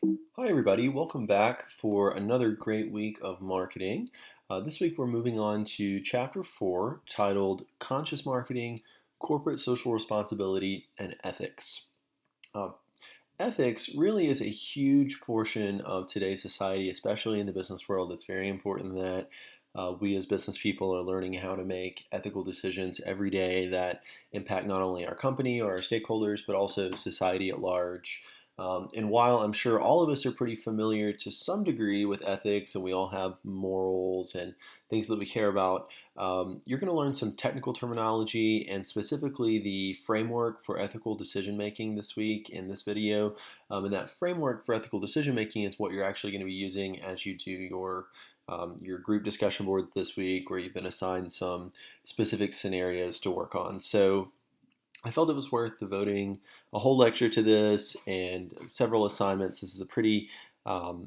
Hi, everybody. Welcome back for another great week of marketing. This week, we're moving on to Chapter 4 titled Conscious Marketing, Corporate Social Responsibility, and Ethics. Uh, Ethics really is a huge portion of today's society, especially in the business world. It's very important that we as business people are learning how to make ethical decisions every day that impact not only our company or our stakeholders, but also society at large. And while I'm sure all of us are pretty familiar to some degree with ethics and we all have morals and things that we care about, you're going to learn some technical terminology and specifically the framework for ethical decision making this week in this video. And that framework for ethical decision making is what you're actually going to be using as you do your group discussion board this week, where you've been assigned some specific scenarios to work on. So I felt it was worth devoting a whole lecture to this and several assignments. This is a pretty um,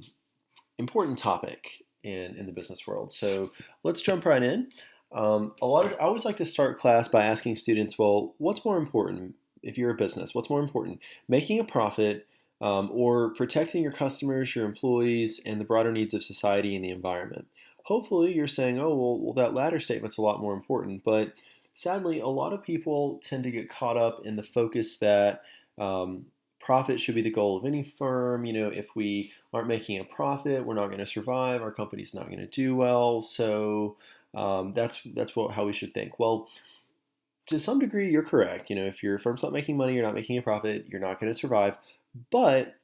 important topic in the business world. So let's jump right in. I always like to start class by asking students, well, what's more important if you're a business? What's more important, making a profit or protecting your customers, your employees, and the broader needs of society and the environment? Hopefully, you're saying, oh, well, that latter statement's a lot more important. But sadly, a lot of people tend to get caught up in the focus that um, profit should be the goal of any firm. You know, if we aren't making a profit, we're not going to survive. Our company's not going to do well. So that's how we should think. Well, to some degree, you're correct. You know, if your firm's not making money, you're not making a profit, you're not going to survive. But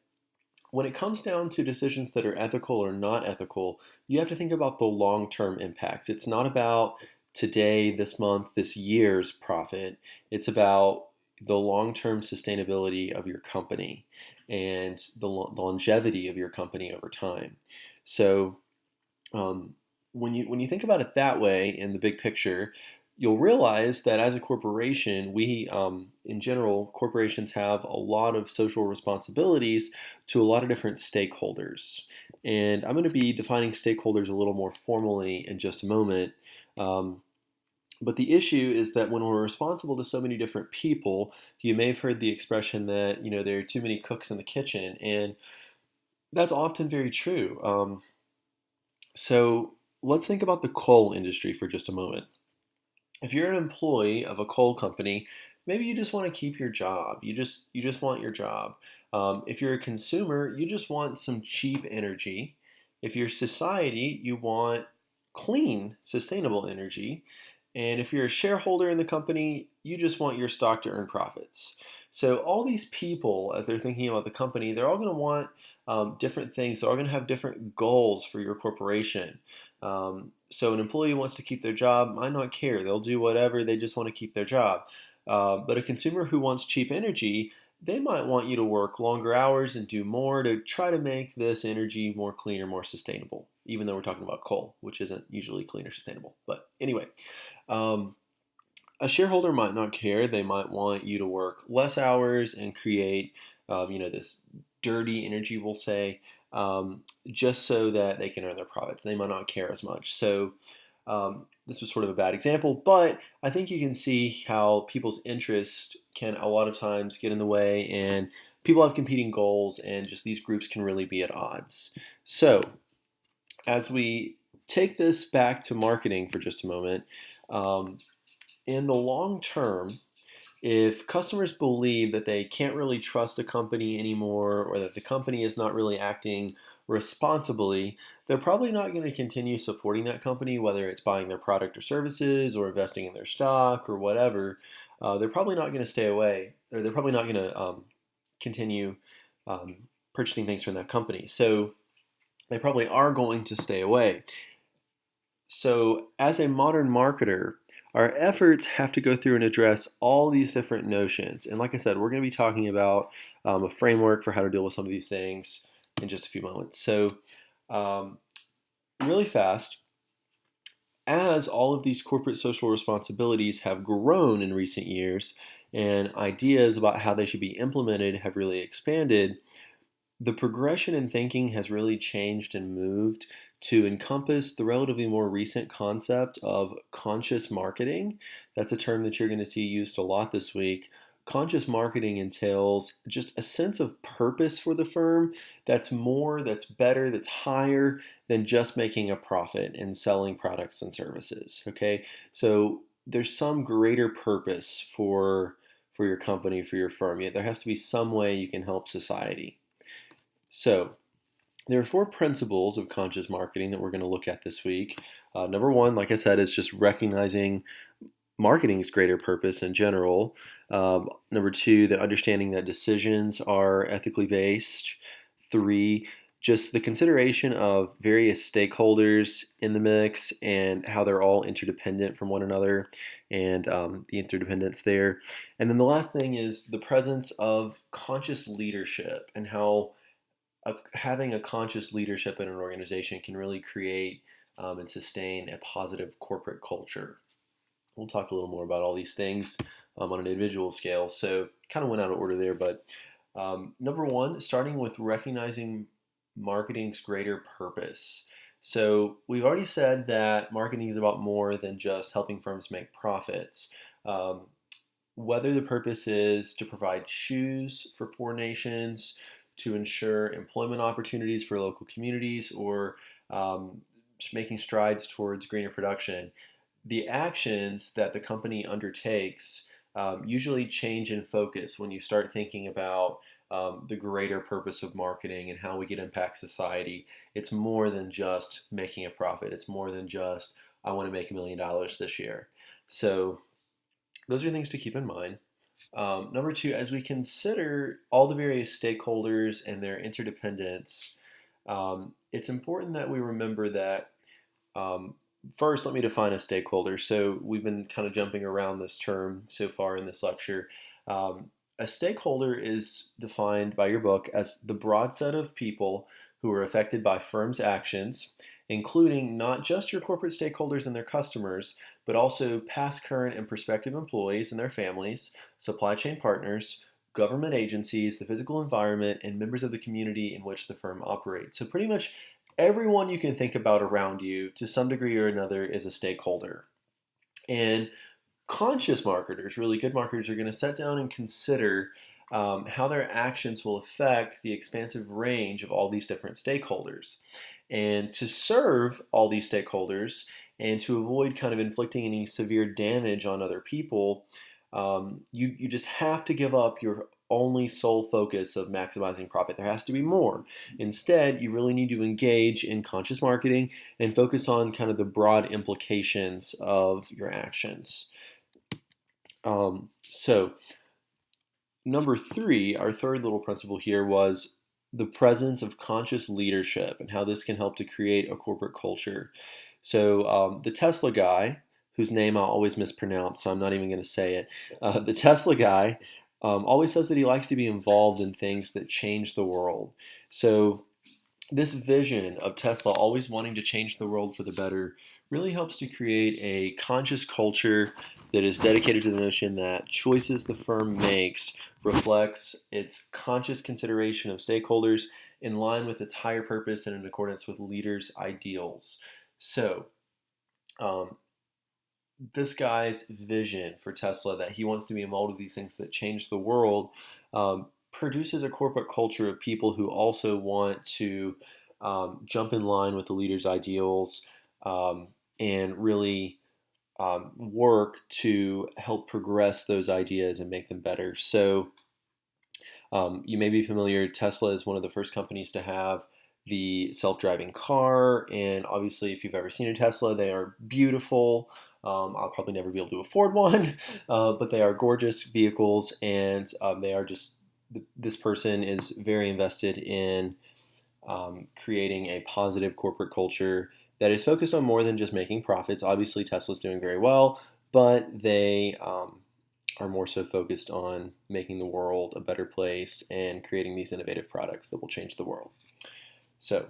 when it comes down to decisions that are ethical or not ethical, you have to think about the long-term impacts. It's not about today, this month, this year's profit. It's about the long-term sustainability of your company and the longevity of your company over time. So um, when you think about it that way in the big picture, you'll realize that as a corporation, in general, corporations have a lot of social responsibilities to a lot of different stakeholders. And I'm going to be defining stakeholders a little more formally in just a moment. Um, but the issue is that when we're responsible to so many different people, you may have heard the expression that, you know, there are too many cooks in the kitchen. And that's often very true. So let's think about the coal industry for just a moment. If you're an employee of a coal company, maybe you just want to keep your job. You just want your job. If you're a consumer, you just want some cheap energy. If you're society, you want clean, sustainable energy. And if you're a shareholder in the company, you just want your stock to earn profits. So all these people, as they're thinking about the company, they're all going to want different things. They're all going to have different goals for your corporation. So an employee wants to keep their job, might not care. They'll do whatever. They just want to keep their job. But a consumer who wants cheap energy, they might want you to work longer hours and do more to try to make this energy more clean or more sustainable, even though we're talking about coal, which isn't usually clean or sustainable. But anyway, um, a shareholder might not care. They might want you to work less hours and create, this dirty energy, we'll say, just so that they can earn their profits. They might not care as much. So this was sort of a bad example, but I think you can see how people's interest can a lot of times get in the way, and people have competing goals, and just these groups can really be at odds. So as we take this back to marketing for just a moment, um, in the long term, if customers believe that they can't really trust a company anymore or that the company is not really acting responsibly, they're probably not going to continue supporting that company, whether it's buying their product or services or investing in their stock or whatever. They're probably not going to stay away, or they're probably not going to continue um, purchasing things from that company. So they probably are going to stay away. So, as a modern marketer, our efforts have to go through and address all these different notions. And like I said, we're going to be talking about a framework for how to deal with some of these things in just a few moments. So, um, really fast, as all of these corporate social responsibilities have grown in recent years and ideas about how they should be implemented have really expanded, the progression in thinking has really changed and moved to encompass the relatively more recent concept of conscious marketing. That's a term that you're going to see used a lot this week. conscious marketing entails just a sense of purpose for the firm that's more, that's better, that's higher than just making a profit and selling products and services. Okay, so there's some greater purpose for your company, for your firm. Yet there has to be some way you can help society. So there are four principles of conscious marketing that we're going to look at this week. Number one, like I said, is just recognizing marketing's greater purpose in general. Number two, the understanding that decisions are ethically based. Three, just the consideration of various stakeholders in the mix and how they're all interdependent from one another and the interdependence there. And then the last thing is the presence of conscious leadership and how having a conscious leadership in an organization can really create and sustain a positive corporate culture. We'll talk a little more about all these things on an individual scale. So kind of went out of order there, but number one, starting with recognizing marketing's greater purpose. So we've already said that marketing is about more than just helping firms make profits. Um, whether the purpose is to provide shoes for poor nations, to ensure employment opportunities for local communities, or just making strides towards greener production, the actions that the company undertakes usually change in focus when you start thinking about the greater purpose of marketing and how we can impact society. It's more than just making a profit. It's more than just, I want to make $1 million this year. So those are things to keep in mind. Number two, as we consider all the various stakeholders and their interdependence, it's important that we remember that um, first, let me define a stakeholder. So we've been kind of jumping around this term so far in this lecture. A stakeholder is defined by your book as the broad set of people who are affected by firms' actions, including not just your corporate stakeholders and their customers, but also past, current, and prospective employees and their families, supply chain partners, government agencies, the physical environment, and members of the community in which the firm operates. So pretty much everyone you can think about around you to some degree or another is a stakeholder. And conscious marketers, really good marketers, are going to sit down and consider how their actions will affect the expansive range of all these different stakeholders. And to serve all these stakeholders and to avoid kind of inflicting any severe damage on other people, you just have to give up your only sole focus of maximizing profit. There has to be more. Instead, you really need to engage in conscious marketing and focus on kind of the broad implications of your actions. So number three, our third little principle here was the presence of conscious leadership and how this can help to create a corporate culture. So the Tesla guy, whose name I'll always mispronounce, so I'm not even going to say it. The Tesla guy always says that he likes to be involved in things that change the world. So this vision of Tesla always wanting to change the world for the better really helps to create a conscious culture that is dedicated to the notion that choices the firm makes reflects its conscious consideration of stakeholders in line with its higher purpose and in accordance with leaders' ideals. So, um, this guy's vision for Tesla that he wants to be involved with these things that change the world produces a corporate culture of people who also want to jump in line with the leader's ideals and really work to help progress those ideas and make them better. So you may be familiar, Tesla is one of the first companies to have the self-driving car, and obviously if you've ever seen a Tesla, they are beautiful. I'll probably never be able to afford one, but they are gorgeous vehicles, and they are just, this person is very invested in creating a positive corporate culture that is focused on more than just making profits. Obviously, Tesla's doing very well, but they are more so focused on making the world a better place and creating these innovative products that will change the world. So,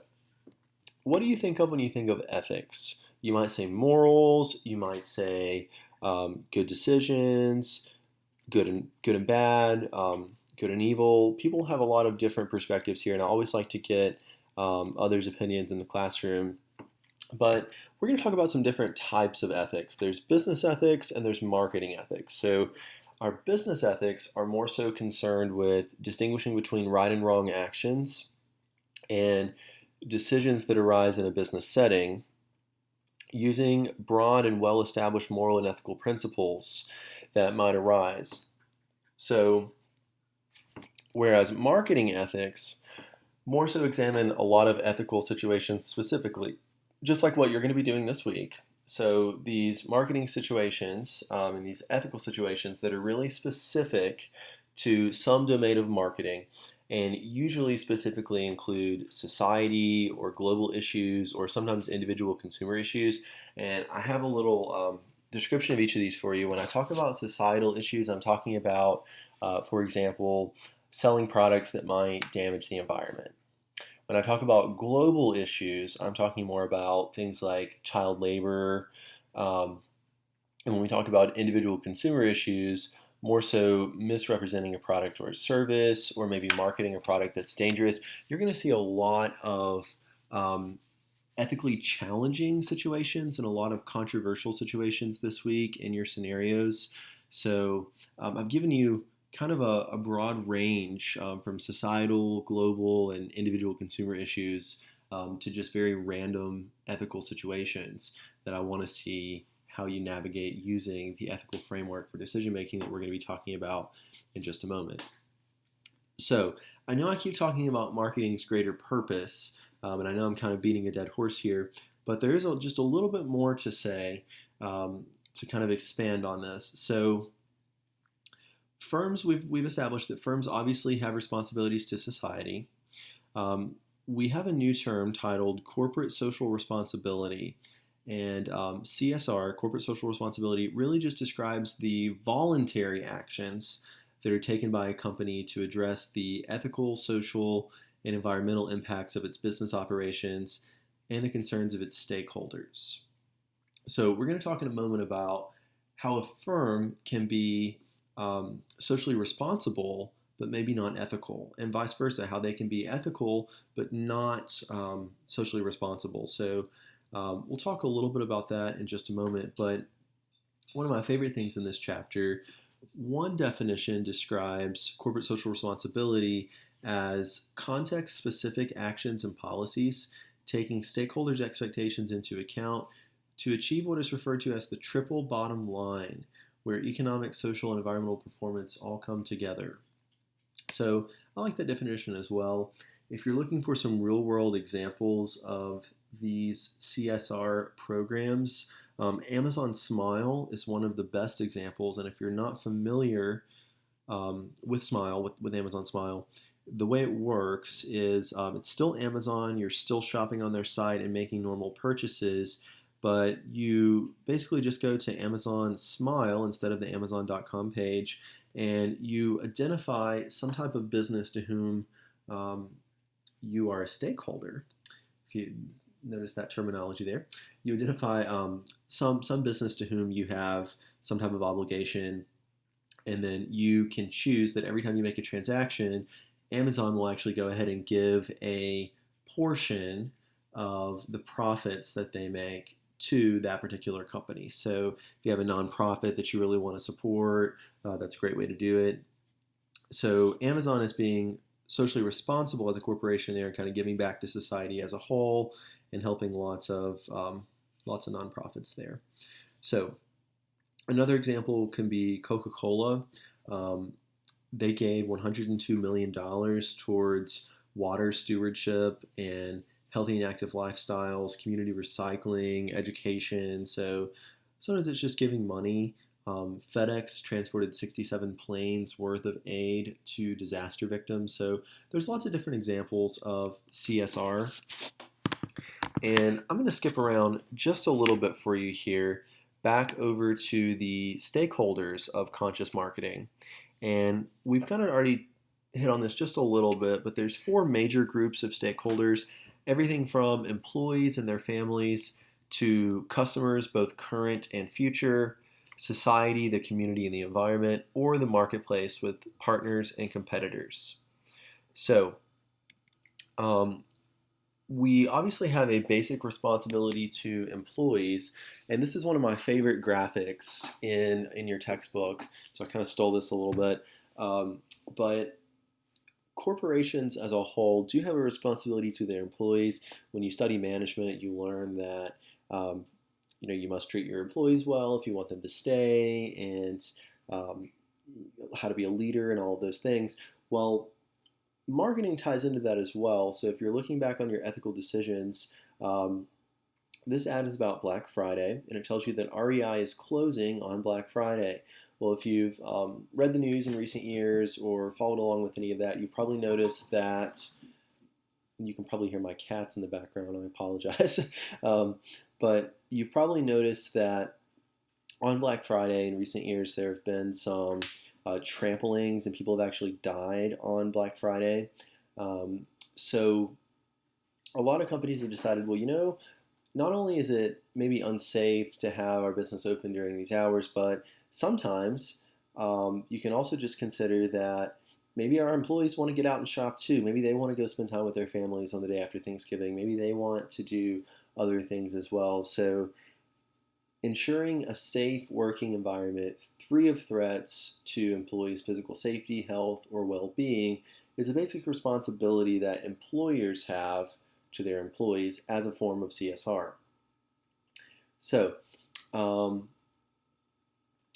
what do you think of when you think of ethics? You might say morals, you might say good decisions, good and bad, good and evil. People have a lot of different perspectives here, and I always like to get others' opinions in the classroom. But we're going to talk about some different types of ethics. There's business ethics and there's marketing ethics. So Our business ethics are more so concerned with distinguishing between right and wrong actions and decisions that arise in a business setting using broad and well established moral and ethical principles that might arise. So, whereas marketing ethics more so examine a lot of ethical situations specifically, just like what you're going to be doing this week. So, these marketing situations and these ethical situations that are really specific to some domain of marketing and usually specifically include society or global issues or sometimes individual consumer issues. And I have a little description of each of these for you. When I talk about societal issues, I'm talking about, for example, selling products that might damage the environment. When I talk about global issues, I'm talking more about things like child labor. Um, and when we talk about individual consumer issues, more so misrepresenting a product or a service, or maybe marketing a product that's dangerous, you're going to see a lot of um, ethically challenging situations and a lot of controversial situations this week in your scenarios. So I've given you kind of a broad range from societal, global, and individual consumer issues to just very random ethical situations that I want to see how you navigate using the ethical framework for decision making that we're going to be talking about in just a moment. So I know I keep talking about marketing's greater purpose, and I know I'm kind of beating a dead horse here, but there is just a little bit more to say to kind of expand on this. So firms, we've established that firms obviously have responsibilities to society. We have a new term titled corporate social responsibility. And CSR, corporate social responsibility, really just describes the voluntary actions that are taken by a company to address the ethical, social, and environmental impacts of its business operations and the concerns of its stakeholders. So we're going to talk in a moment about how a firm can be socially responsible, but maybe not ethical, and vice versa, how they can be ethical, but not socially responsible. So we'll talk a little bit about that in just a moment, but one of my favorite things in this chapter, one definition describes corporate social responsibility as context-specific actions and policies, taking stakeholders' expectations into account to achieve what is referred to as the triple bottom line, where economic, social, and environmental performance all come together. So I like that definition as well. If you're looking for some real-world examples of these CSR programs, Amazon Smile is one of the best examples. And if you're not familiar with Smile, with Amazon Smile, the way it works is it's still Amazon. You're still shopping on their site and making normal purchases, but you basically just go to Amazon Smile instead of the Amazon.com page, and you identify some type of business to whom you are a stakeholder. If you notice that terminology there, you identify some business to whom you have some type of obligation, and then you can choose that every time you make a transaction, Amazon will actually go ahead and give a portion of the profits that they make to that particular company. So if you have a nonprofit that you really want to support, that's a great way to do it. So Amazon is being socially responsible as a corporation there, and kind of giving back to society as a whole and helping lots of nonprofits there. So another example can be Coca-Cola. They gave $102 million towards water stewardship and healthy and active lifestyles, community recycling, education. So sometimes it's just giving money. FedEx transported 67 planes worth of aid to disaster victims. So there's lots of different examples of CSR. And I'm going to skip around just a little bit for you here, back over to the stakeholders of conscious marketing. And we've kind of already hit on this just a little bit, but there's four major groups of stakeholders, everything from employees and their families to customers, both current and future, society, the community and the environment, or the marketplace with partners and competitors. So we obviously have a basic responsibility to employees, and this is one of my favorite graphics in your textbook. So I kind of stole this a little bit, but corporations as a whole do have a responsibility to their employees. When you study management, you learn that um, you must treat your employees well if you want them to stay, and um, how to be a leader and all of those things. Well, marketing ties into that as well. So if you're looking back on your ethical decisions, um, this ad is about Black Friday, and it tells you that REI is closing on Black Friday. Well, if you've read the news in recent years or followed along with any of that, you probably noticed that, and you can probably hear my cats in the background, I apologize. But you've probably noticed that on Black Friday in recent years, there have been some tramplings, and people have actually died on Black Friday. Um, so a lot of companies have decided, well, not only is it maybe unsafe to have our business open during these hours, but sometimes you can also just consider that maybe our employees want to get out and shop too. Maybe they want to go spend time with their families on the day after Thanksgiving. Maybe they want to do other things as well. So ensuring a safe working environment free of threats to employees' physical safety, health, or well being is a basic responsibility that employers have to their employees as a form of CSR. So, um,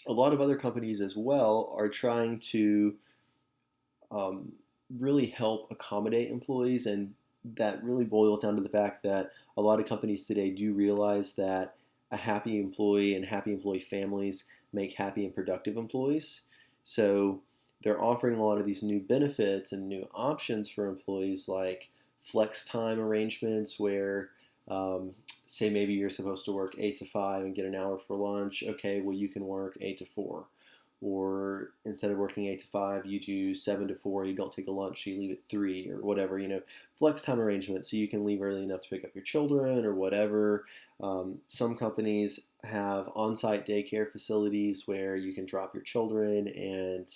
a lot of other companies as well are trying to um, really help accommodate employees, and that really boils down to the fact that a lot of companies today do realize that a happy employee and happy employee families make happy and productive employees. So they're offering a lot of these new benefits and new options for employees, like flex time arrangements where say maybe you're supposed to work 8 to 5 and get an hour for lunch. Okay, well, you can work 8 to 4. Or instead of working 8 to 5, you do 7 to 4, you don't take a lunch, you leave at 3 or whatever, flex time arrangement so you can leave early enough to pick up your children or whatever. Some companies have on site daycare facilities where you can drop your children and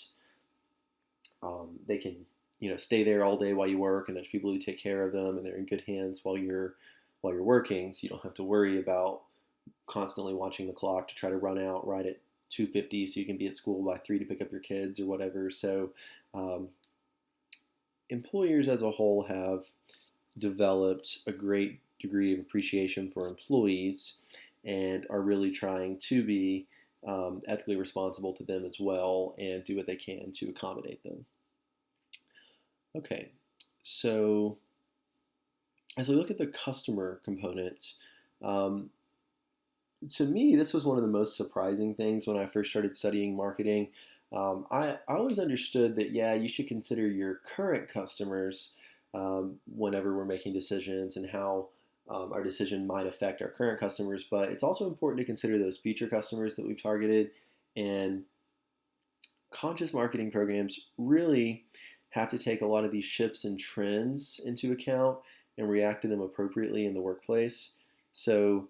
they can stay there all day while you work, and there's people who take care of them and they're in good hands while you're working, so you don't have to worry about constantly watching the clock to try to run out right at 2:50 so you can be at school by 3 to pick up your kids or whatever. So um, employers as a whole have developed a great degree of appreciation for employees and are really trying to be ethically responsible to them as well and do what they can to accommodate them. Okay, so as we look at the customer components, um, to me, this was one of the most surprising things when I first started studying marketing. I always understood that, yeah, you should consider your current customers whenever we're making decisions and how our decision might affect our current customers, but it's also important to consider those future customers that we've targeted. And conscious marketing programs really have to take a lot of these shifts and trends into account and react to them appropriately in the workplace. So,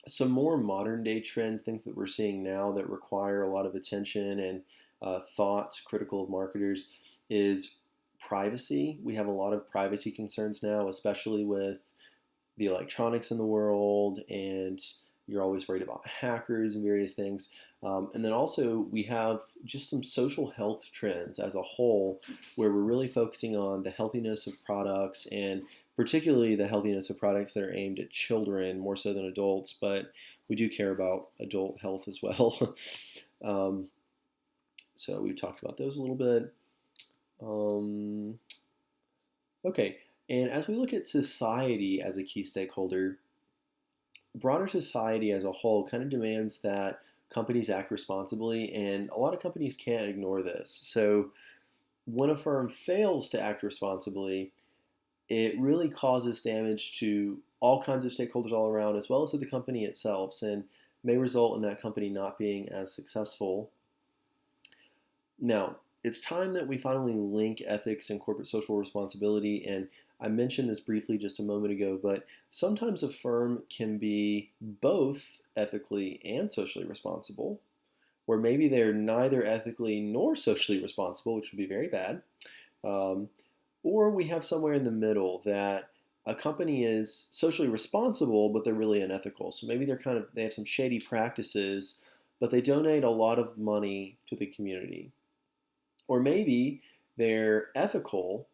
some more modern day trends, things that we're seeing now that require a lot of attention and thoughts critical of marketers, is privacy. We have a lot of privacy concerns now, especially with the electronics in the world, and you're always worried about hackers and various things. And then also, we have just some social health trends as a whole, where we're really focusing on the healthiness of products, and particularly the healthiness of products that are aimed at children more so than adults, but we do care about adult health as well. um, so we've talked about those a little bit. Um, okay, and as we look at society as a key stakeholder, broader society as a whole kind of demands that companies act responsibly, and a lot of companies can't ignore this. So when a firm fails to act responsibly, it really causes damage to all kinds of stakeholders all around, as well as to the company itself, and may result in that company not being as successful. Now, it's time that we finally link ethics and corporate social responsibility. And I mentioned this briefly just a moment ago, but sometimes a firm can be both ethically and socially responsible, or maybe they're neither ethically nor socially responsible, which would be very bad. Um, or we have somewhere in the middle that a company is socially responsible, but they're really unethical. So maybe they have some shady practices, but they donate a lot of money to the community. Or maybe they're ethical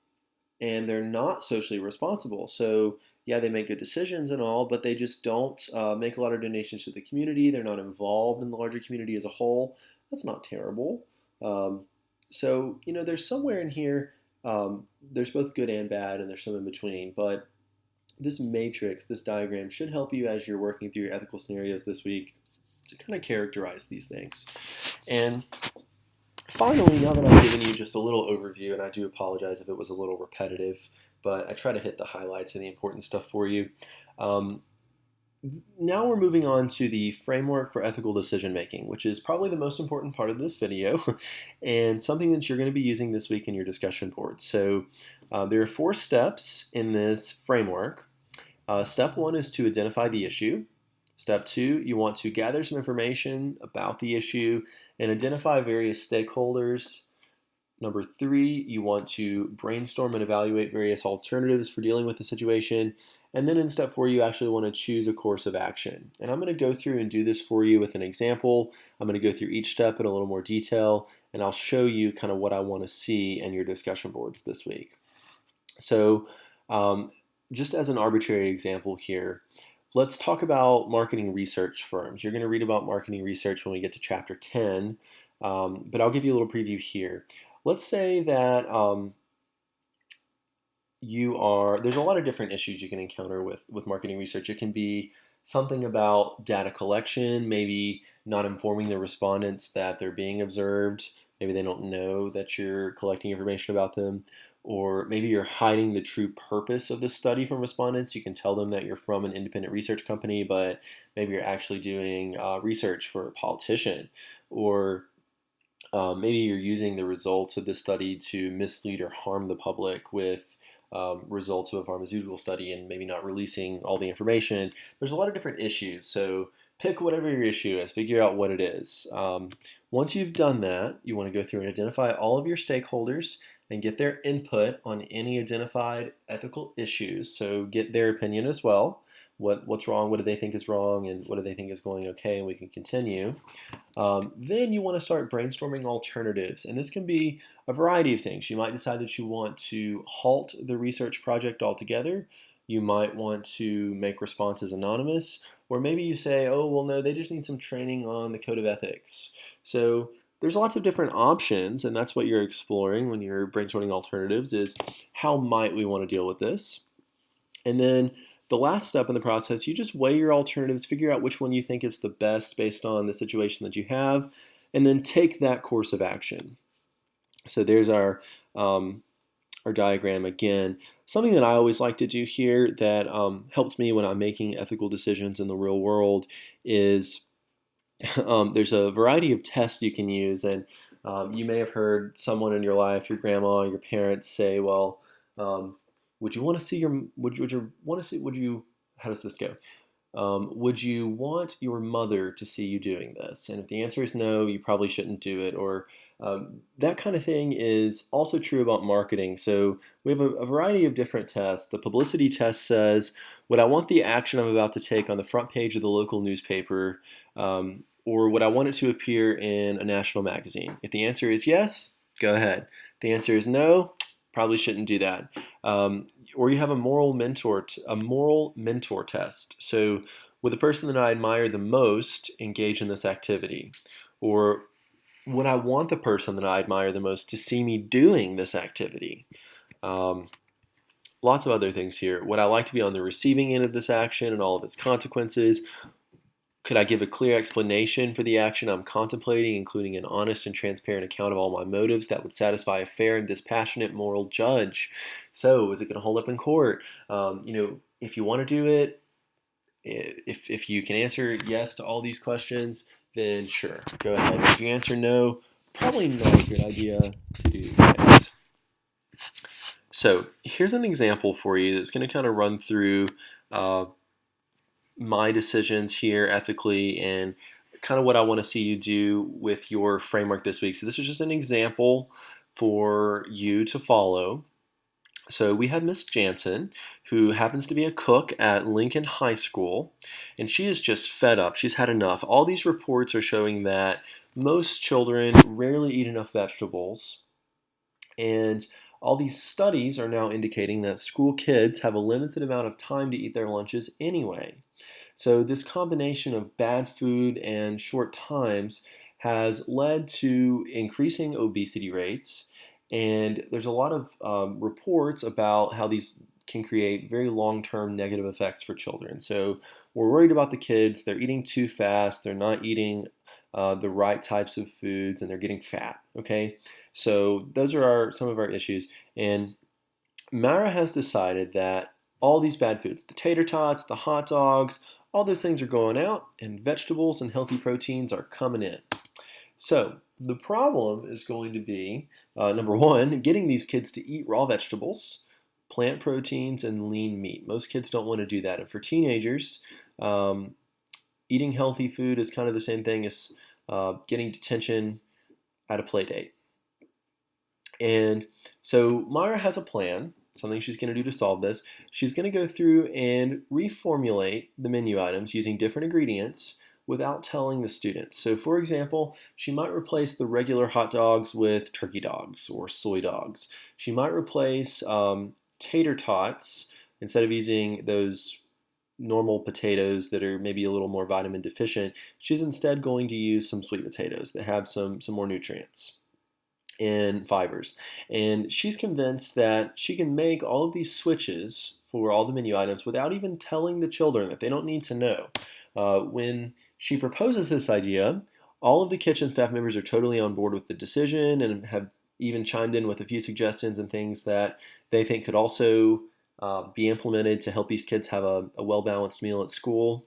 and they're not socially responsible. So yeah, they make good decisions and all, but they just don't make a lot of donations to the community. They're not involved in the larger community as a whole. That's not terrible. Um, so there's somewhere in here. There's both good and bad, and there's some in between. But this matrix, this diagram, should help you as you're working through your ethical scenarios this week to kind of characterize these things. And finally, now that I've given you just a little overview, and I do apologize if it was a little repetitive, but I try to hit the highlights and the important stuff for you. Um, Now we're moving on to the framework for ethical decision making, which is probably the most important part of this video and something that you're going to be using this week in your discussion board. So there are 4 steps in this framework. Step 1 is to identify the issue. Step 2, you want to gather some information about the issue and identify various stakeholders. Number 3, you want to brainstorm and evaluate various alternatives for dealing with the situation. And then in step 4, you actually want to choose a course of action. And I'm going to go through and do this for you with an example. I'm going to go through each step in a little more detail, and I'll show you kind of what I want to see in your discussion boards this week. So just as an arbitrary example here, let's talk about marketing research firms. You're going to read about marketing research when we get to chapter 10, but I'll give you a little preview here. Let's say that there's a lot of different issues you can encounter with marketing research. It can be something about data collection, maybe not informing the respondents that they're being observed. Maybe they don't know that you're collecting information about them. Or maybe you're hiding the true purpose of the study from respondents. You can tell them that you're from an independent research company, but maybe you're actually doing research for a politician. Or maybe you're using the results of this study to mislead or harm the public with results of a pharmaceutical study and maybe not releasing all the information. There's a lot of different issues. So pick whatever your issue is, figure out what it is. Once you've done that, you want to go through and identify all of your stakeholders and get their input on any identified ethical issues. So get their opinion as well. What's wrong, what do they think is wrong, and what do they think is going okay, and we can continue. Then you want to start brainstorming alternatives, and this can be a variety of things. You might decide that you want to halt the research project altogether. You might want to make responses anonymous, or maybe you say, oh, well, no, they just need some training on the code of ethics. So there's lots of different options, and that's what you're exploring when you're brainstorming alternatives is how might we want to deal with this? And then the last step in the process, you just weigh your alternatives, figure out which one you think is the best based on the situation that you have, and then take that course of action. So there's our diagram again. Something that I always like to do here that helps me when I'm making ethical decisions in the real world is there's a variety of tests you can use, and you may have heard someone in your life, your grandma, your parents say, well, would you want to see how does this go? Would you want your mother to see you doing this? And if the answer is no, you probably shouldn't do it. Or that kind of thing is also true about marketing. So we have a variety of different tests. The publicity test says, would I want the action I'm about to take on the front page of the local newspaper? Or would I want it to appear in a national magazine? If the answer is yes, go ahead. If the answer is no, probably shouldn't do that. Or you have a moral mentor test. So would the person that I admire the most engage in this activity? Or would I want the person that I admire the most to see me doing this activity? Lots of other things here. Would I like to be on the receiving end of this action and all of its consequences? Could I give a clear explanation for the action I'm contemplating, including an honest and transparent account of all my motives that would satisfy a fair and dispassionate moral judge? So, is it going to hold up in court? If you want to do it, if you can answer yes to all these questions, then sure, go ahead. If you answer no, probably not a good idea to do these things. So, here's an example for you that's going to kind of run through my decisions here ethically and kind of what I want to see you do with your framework this week. So this is just an example for you to follow. So we had Miss Jansen, who happens to be a cook at Lincoln High School, and she is just fed up. She's had enough. All these reports are showing that most children rarely eat enough vegetables, and all these studies are now indicating that school kids have a limited amount of time to eat their lunches anyway. So, this combination of bad food and short times has led to increasing obesity rates. And there's a lot of reports about how these can create very long term negative effects for children. So, we're worried about the kids. They're eating too fast, they're not eating the right types of foods, and they're getting fat. Okay, so those are some of our issues. And Mara has decided that all these bad foods, the tater tots, the hot dogs, all those things are going out, and vegetables and healthy proteins are coming in. So the problem is going to be number one, getting these kids to eat raw vegetables, plant proteins, and lean meat. Most kids don't want to do that. And for teenagers, um, eating healthy food is kind of the same thing as getting detention at a play date. And so Myra has a plan, something she's going to do to solve this. She's going to go through and reformulate the menu items using different ingredients without telling the students. So, for example, she might replace the regular hot dogs with turkey dogs or soy dogs. She might replace tater tots instead of using those normal potatoes that are maybe a little more vitamin deficient. She's instead going to use some sweet potatoes that have some more nutrients and fibers. And she's convinced that she can make all of these switches for all the menu items without even telling the children, that they don't need to know. When she proposes this idea, all of the kitchen staff members are totally on board with the decision and have even chimed in with a few suggestions and things that they think could also be implemented to help these kids have a well-balanced meal at school.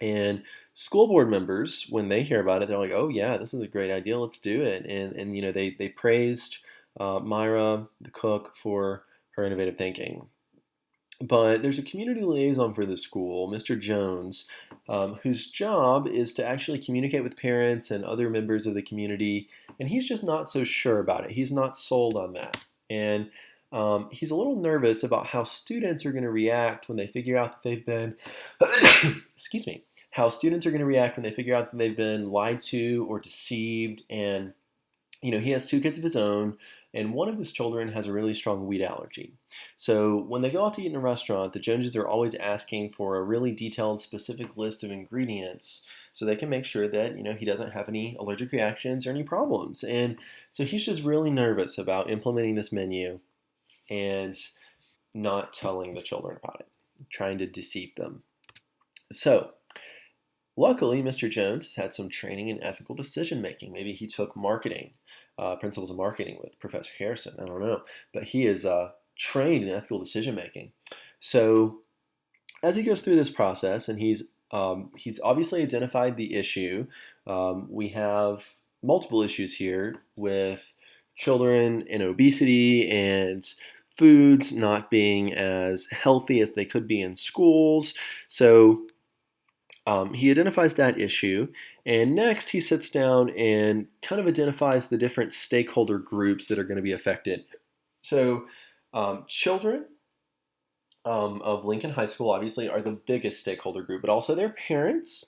And school board members, when they hear about it, they're like, "Oh yeah, this is a great idea. Let's do it." And they praised Myra, the cook, for her innovative thinking. But there's a community liaison for the school, Mr. Jones, whose job is to actually communicate with parents and other members of the community, and he's just not so sure about it. He's not sold on that, and he's a little nervous about how students are going to react when they figure out that they've been, excuse me, how students are going to react when they figure out that they've been lied to or deceived. And he has two kids of his own, and one of his children has a really strong wheat allergy. So when they go out to eat in a restaurant, the Joneses are always asking for a really detailed, specific list of ingredients so they can make sure that he doesn't have any allergic reactions or any problems. And so he's just really nervous about implementing this menu and not telling the children about it, trying to deceive them. So luckily, Mr. Jones has had some training in ethical decision making. Maybe he took marketing, principles of marketing with Professor Harrison. I don't know. But he is trained in ethical decision making. So as he goes through this process, and he's obviously identified the issue. We have multiple issues here with children and obesity and foods not being as healthy as they could be in schools. So he identifies that issue, and next he sits down and kind of identifies the different stakeholder groups that are going to be affected. So, children of Lincoln High School obviously are the biggest stakeholder group, but also their parents,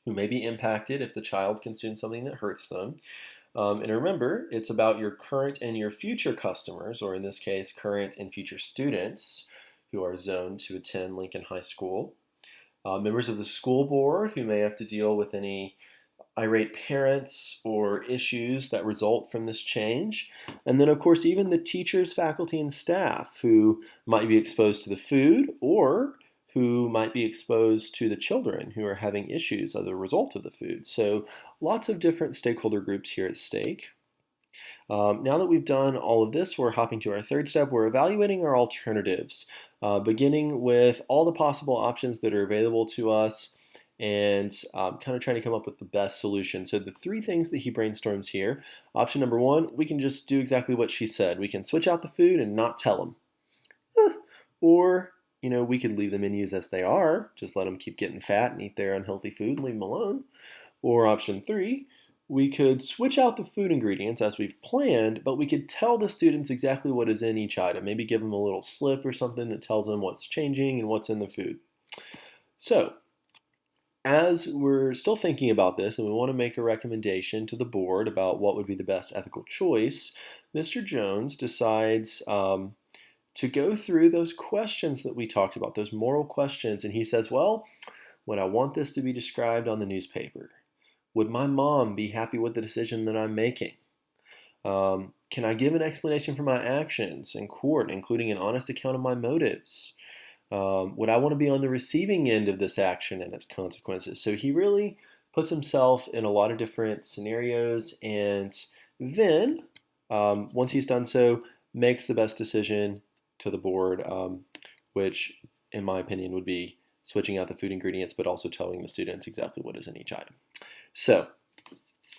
who may be impacted if the child consumes something that hurts them. And remember, it's about your current and your future customers, or in this case, current and future students who are zoned to attend Lincoln High School. Members of the school board who may have to deal with any irate parents or issues that result from this change. And then, of course, even the teachers, faculty, and staff who might be exposed to the food or who might be exposed to the children who are having issues as a result of the food. So lots of different stakeholder groups here at stake. Now that we've done all of this, we're hopping to our third step. We're evaluating our alternatives, beginning with all the possible options that are available to us and kind of trying to come up with the best solution. So the three things that he brainstorms here. Option number one, we can just do exactly what she said. We can switch out the food and not tell them. Or, we could leave the menus as they are, just let them keep getting fat and eat their unhealthy food and leave them alone. Or option three, We could switch out the food ingredients as we've planned, but we could tell the students exactly what is in each item. Maybe give them a little slip or something that tells them what's changing and what's in the food. So, as we're still thinking about this and we want to make a recommendation to the board about what would be the best ethical choice, Mr. Jones decides to go through those questions that we talked about, those moral questions, and he says, well, when I want this to be described on the newspaper, would my mom be happy with the decision that I'm making? Can I give an explanation for my actions in court, including an honest account of my motives? Would I want to be on the receiving end of this action and its consequences? So he really puts himself in a lot of different scenarios, and then once he's done so, makes the best decision to the board, which, in my opinion, would be switching out the food ingredients, but also telling the students exactly what is in each item. So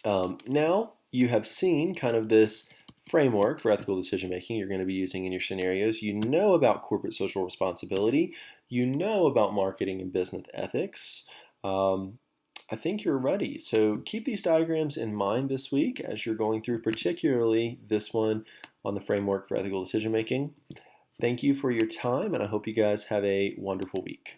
now you have seen kind of this framework for ethical decision making you're going to be using in your scenarios. You know about corporate social responsibility. You know about marketing and business ethics. I think you're ready. So keep these diagrams in mind this week as you're going through, particularly this one on the framework for ethical decision making. Thank you for your time, and I hope you guys have a wonderful week.